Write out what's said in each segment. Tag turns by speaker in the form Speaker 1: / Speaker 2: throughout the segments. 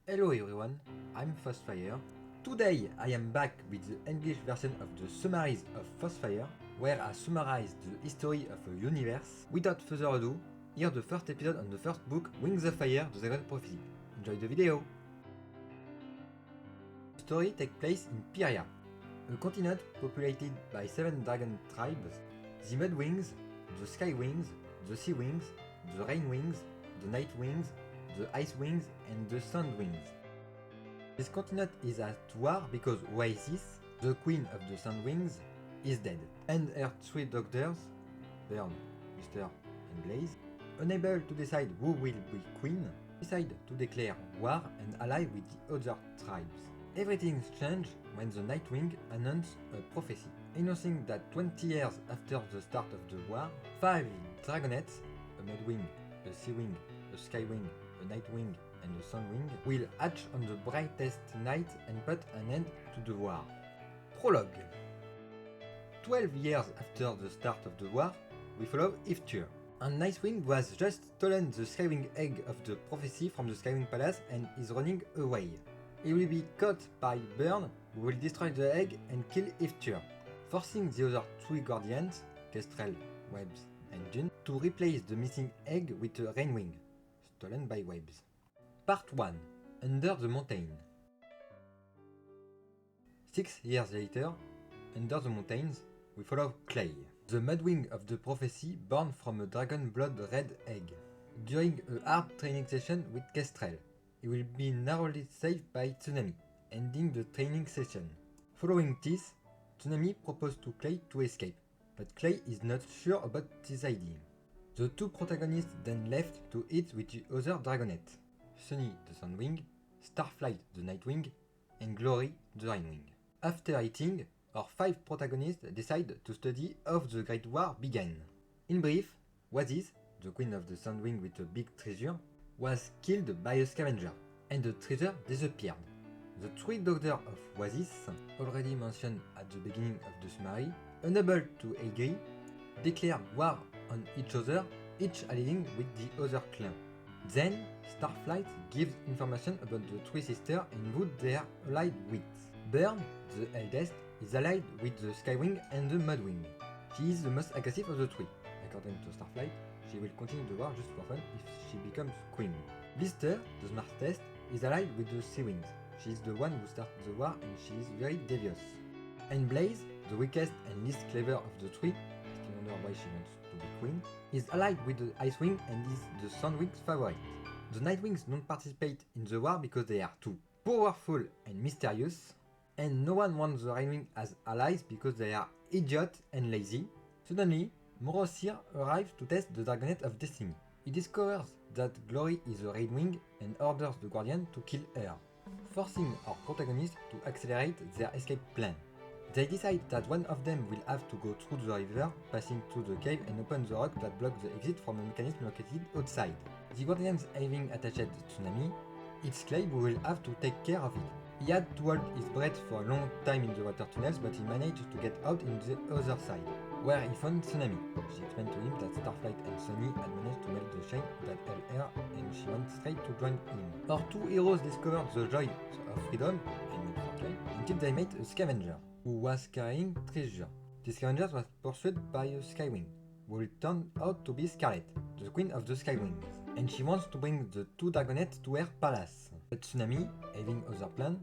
Speaker 1: Hello everyone, I'm Frostfire. Today I am back with the English version of the summaries of Frostfire, where I summarize the history of a universe. Without further ado, here's the first episode on the first book, Wings of Fire, The Dragon Prophecy. Enjoy the video! The story takes place in Pyria, a continent populated by 7 dragon tribes: the Mud Wings, the Sky Wings, the Sea Wings, the Rain Wings, the Night Wings, the Ice Wings, and the Sand Wings. This continent is at war because Oasis, the queen of the Sand Wings, is dead, and her 3 daughters, Burn, Luster, and Blaze, unable to decide who will be queen, decide to declare war and ally with the other tribes. Everything changed when the Nightwing announced a prophecy, announcing that 20 years after the start of the war, 5 dragonets, a Mudwing, a Seawing, a Skywing, a Nightwing, and a Sunwing, will hatch on the brightest night and put an end to the war. Prologue. 12 years after the start of the war, we follow Iftur. And Nightwing was just stolen the Skywing egg of the prophecy from the Skywing Palace and is running away. He will be caught by Burn, who will destroy the egg and kill Iftur, forcing the other 3 guardians, Kestrel, Webs, and Dune, to replace the missing egg with a Rainwing, stolen by Webs. Part 1. Under the Mountain. 6 years later, under the mountains, we follow Clay, the Mudwing of the prophecy born from a dragon blood red egg. During a hard training session with Kestrel, he will be narrowly saved by Tsunami, ending the training session. Following this, Tsunami proposed to Clay to escape, but Clay is not sure about this idea. The 2 protagonists then left to eat with the other dragonet, Sunny the Sunwing, Starflight the Nightwing, and Glory the Rainwing. After eating, our 5 protagonists decide to study how the Great War began. In brief, Oasis, the queen of the Sandwing with a big treasure, was killed by a scavenger, and the treasure disappeared. The 3 daughters of Oasis, already mentioned at the beginning of the summary, unable to agree, declared war on each other, each allying with the other clan. Then, Starflight gives information about the 3 sisters and who they are allied with. Burn, the eldest, is allied with the Skywing and the Mudwing. She is the most aggressive of the 3. According to Starflight, she will continue the war just for fun if she becomes queen. Blister, the smartest, is allied with the Sea Wings. She is the one who started the war and she is very devious. And Blaze, the weakest and least clever of the 3, still wonder why she wants to be queen, is allied with the Ice Wing and is the Sandwing's favorite. The Nightwings don't participate in the war because they are too powerful and mysterious, and no one wants the Rainwing as allies because they are idiot and lazy. Suddenly, Morosir arrives to test the Dragonet of Destiny. He discovers that Glory is a Rainwing and orders the Guardian to kill her, forcing our protagonists to accelerate their escape plan. They decide that one of them will have to go through the river, passing through the cave and open the rock that blocks the exit from a mechanism located outside. The Guardians having attached Tsunami, it's Clay who will have to take care of it. He had to hold his breath for a long time in the water tunnels, but he managed to get out in the other side, where he found Tsunami. She explained to him that Starflight and Sunny had managed to melt the chain that held her, and she went straight to join him. Our 2 heroes discovered the joy of freedom, and made for Clay, until they met a scavenger, who was carrying treasure. The scavenger was pursued by a Skywing, who turned out to be Scarlet, the queen of the Skywings, and she wants to bring the 2 dragonets to her palace. But Tsunami, having other plan,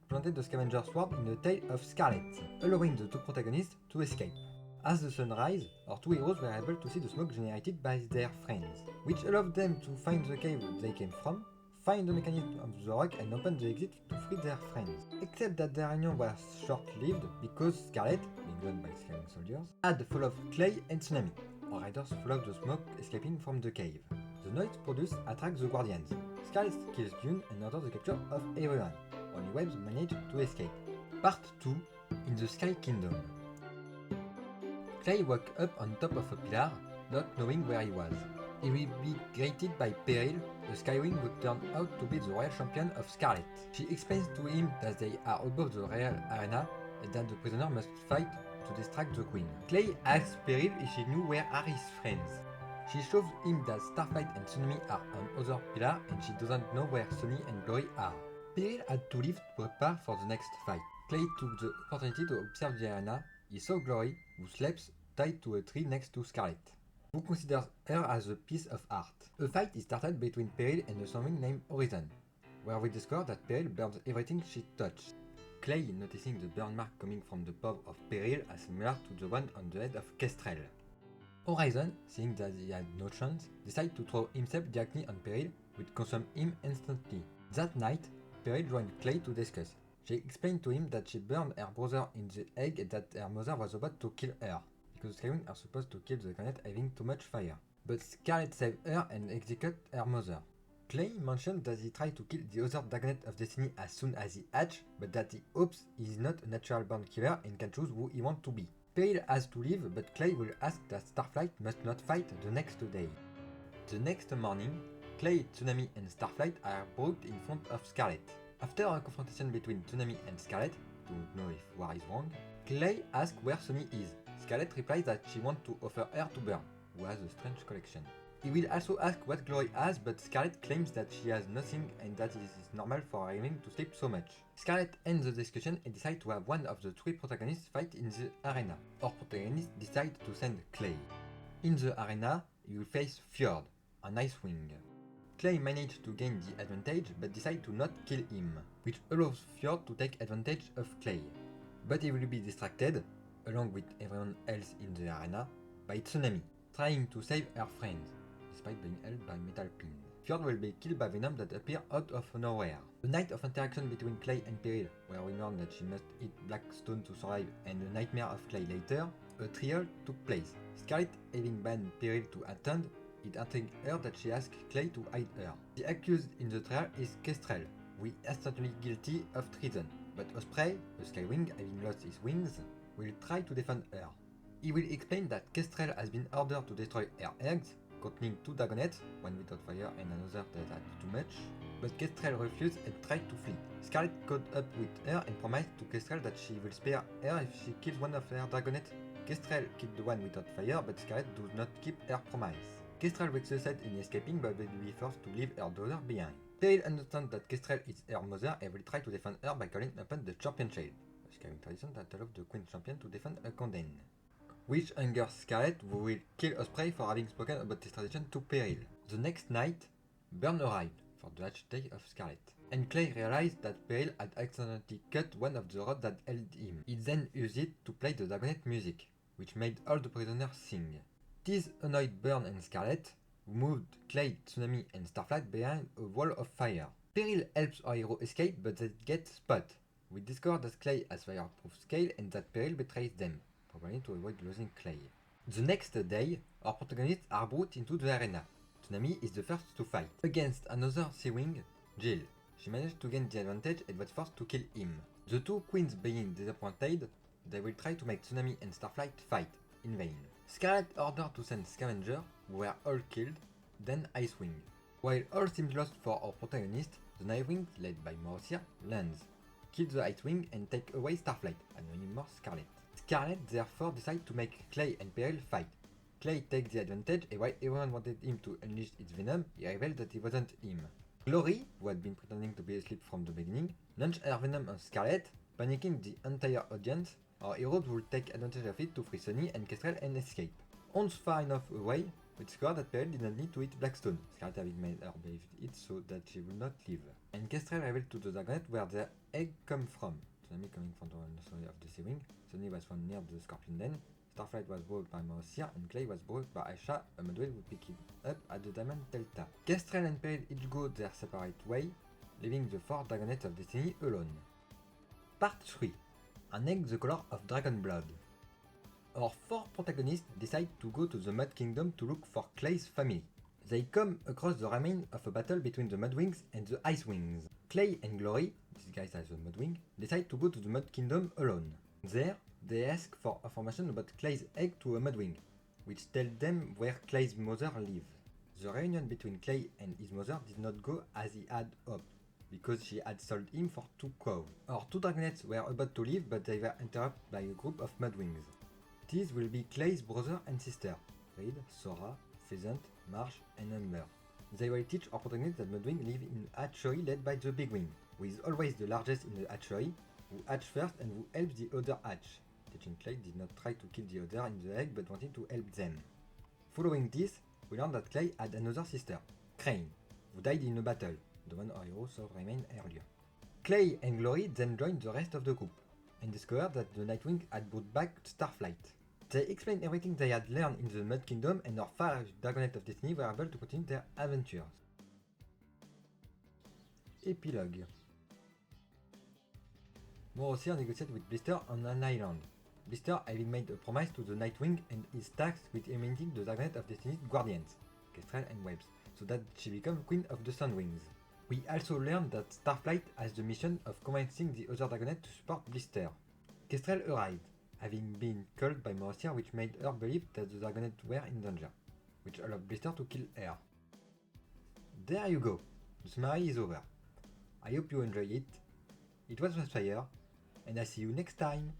Speaker 1: planted the scavenger sword in the tail of Scarlet, allowing the 2 protagonists to escape. As the sun rises, our 2 heroes were able to see the smoke generated by their friends, which allowed them to find the cave they came from, find the mechanism of the rock and open the exit to free their friends. Except that their union was short-lived because Scarlet, being run by Skywing soldiers, had followed Clay and Tsunami. Our riders followed the smoke escaping from the cave. The noise produced attracts the Guardians. Scarlet kills Dune and orders the capture of everyone. Only Webs managed to escape. Part 2. In the Sky Kingdom. Clay woke up on top of a pillar, not knowing where he was. He will be greeted by Peril, a Skywing who turned out to be the royal champion of Scarlet. She explains to him that they are above the real arena and that the prisoner must fight to distract the queen. Clay asks Peril if she knew where are his friends. She shows him that Starflight and Tsunami are on other pillar and she doesn't know where Sunny and Glory are. Peril had to leave to prepare for the next fight. Clay took the opportunity to observe the arena. He saw Glory, who sleeps tied to a tree next to Scarlet, who considers her as a piece of art. A fight is started between Peril and a Sunwing named Horizon, where we discover that Peril burns everything she touches. Clay, noticing the burn mark coming from the paw of Peril as similar to the one on the head of Kestrel. Horizon, seeing that he had no chance, decided to throw himself directly on Peril, which consumed him instantly. That night, Peril joined Clay to discuss. She explained to him that she burned her brother in the egg and that her mother was about to kill her, because Skywing are supposed to kill the Dragonet having too much fire. But Scarlet saved her and executed her mother. Clay mentioned that he tried to kill the other Dragonet of Destiny as soon as he hatched, but that he hopes he is not a natural born killer and can choose who he wants to be. Peril has to leave, but Clay will ask that Starflight must not fight the next day. The next morning, Clay, Tsunami and Starflight are brought in front of Scarlet. After a confrontation between Tsunami and Scarlet, to know if war is wrong, Clay asks where Sunny is. Scarlet replies that she wants to offer her to Burn, who has a strange collection. He will also ask what Glory has, but Scarlet claims that she has nothing and that it is normal for her to sleep so much. Scarlet ends the discussion and decides to have one of the three protagonists fight in the arena. Our protagonist decides to send Clay. In the arena, he will face Fjord, an Icewing. Clay managed to gain the advantage but decides to not kill him, which allows Fjord to take advantage of Clay. But he will be distracted, along with everyone else in the arena, by Tsunami, trying to save her friends, despite being held by metal pins. Fjord will be killed by Venom that appear out of nowhere. A night of interaction between Clay and Peril, where we learn that she must eat black stone to survive, and a nightmare of Clay later, a trial took place. Scarlet, having banned Peril to attend, it intrigued her that she asked Clay to hide her. The accused in the trial is Kestrel, who is instantly guilty of treason, but Osprey, a Skywing having lost his wings, will try to defend her. He will explain that Kestrel has been ordered to destroy her eggs, containing two Dragonets, one without fire and another that had too much, but Kestrel refused and tried to flee. Scarlet caught up with her and promised to Kestrel that she will spare her if she kills one of her Dragonets. Kestrel killed the one without fire, but Scarlet does not keep her promise. Kestrel will succeed in escaping but will be forced to leave her daughter behind. Peril understands that Kestrel is her mother and will try to defend her by calling upon the Champion Shield, a Skywing tradition that allows the Queen Champion to defend a condemned. Which angers Scarlet, who will kill Osprey for having spoken about this tradition to Peril. The next night, Burn arrived for the last day of Scarlet, and Clay realized that Peril had accidentally cut one of the rods that held him. He then used it to play the Dragonet music, which made all the prisoners sing. This annoyed Burn and Scarlet, who moved Clay, Tsunami and Starflight behind a wall of fire. Peril helps our hero escape, but they get spot. We discover that Clay has fireproof scale and that Peril betrays them, probably to avoid losing Clay. The next day, our protagonists are brought into the arena. Tsunami is the first to fight against another Seawing, Jill. She managed to gain the advantage and was forced to kill him. The two queens being disappointed, they will try to make Tsunami and Starflight fight, in vain. Scarlet ordered to send Scavenger, who were all killed, then Icewing. While all seems lost for our protagonist, the Nightwing, led by Marcia, lands, kills the Icewing and take away Starflight, and no more Scarlet. Scarlet therefore decides to make Clay and Peril fight. Clay takes the advantage, and while everyone wanted him to unleash its venom, he revealed that it wasn't him. Glory, who had been pretending to be asleep from the beginning, launched her venom on Scarlet, panicking the entire audience. Our heroes will take advantage of it to free Sunny and Kestrel and escape. Once far enough away, we discover that Peril did not need to eat Blackstone, Scarlet having made her believe it so that she would not leave. And Kestrel revealed to the Dragonet where their egg come from. Tsunami coming from the nursery of the Seawing, Sunny was found near the Scorpion Den, Starflight was brought by Marcia, and Clay was brought by Aisha, a Madwell would pick him up at the Diamond Delta. Kestrel and Peril each go their separate way, leaving the four Dragonets of Destiny alone. Part 3. An egg the color of dragon blood. Our four protagonists decide to go to the Mud Kingdom to look for Clay's family. They come across the remains of a battle between the Mudwings and the Icewings. Clay and Glory, disguised as a Mudwing, decide to go to the Mud Kingdom alone. There, they ask for information about Clay's egg to a Mudwing, which tells them where Clay's mother lives. The reunion between Clay and his mother did not go as he had hoped, because she had sold him for 2 cows. Our 2 Dragonets were about to leave, but they were interrupted by a group of Mudwings. These will be Clay's brother and sister, Reed, Sora, Pheasant, Marsh, and Umber. They will teach our protagonists that Mudwing live in a hatchery led by the Big Wing, who is always the largest in the hatchery, who hatch first and who helps the other hatch. Teaching Clay did not try to kill the other in the egg but wanted to help them. Following this, we learned that Clay had another sister, Crane, who died in a battle, the one our hero saw remain earlier. Clay and Glory then joined the rest of the group, and discovered that the Nightwing had brought back Starflight. They explained everything they had learned in the Mud Kingdom, and our 5 Dragonets of Destiny were able to continue their adventures. Epilogue. Morosier negotiated with Blister on an island. Blister having made a promise to the Nightwing and is tasked with eliminating the Dragonet of Destiny's guardians, Kestrel and Webs, so that she becomes Queen of the Sunwings. We also learned that Starflight has the mission of convincing the other Dragonet to support Blister. Kestrel arrived, having been called by Morosier, which made her believe that the Dragonet were in danger, which allowed Blister to kill her. There you go, the summary is over. I hope you enjoyed it. It was Fire, and I see you next time!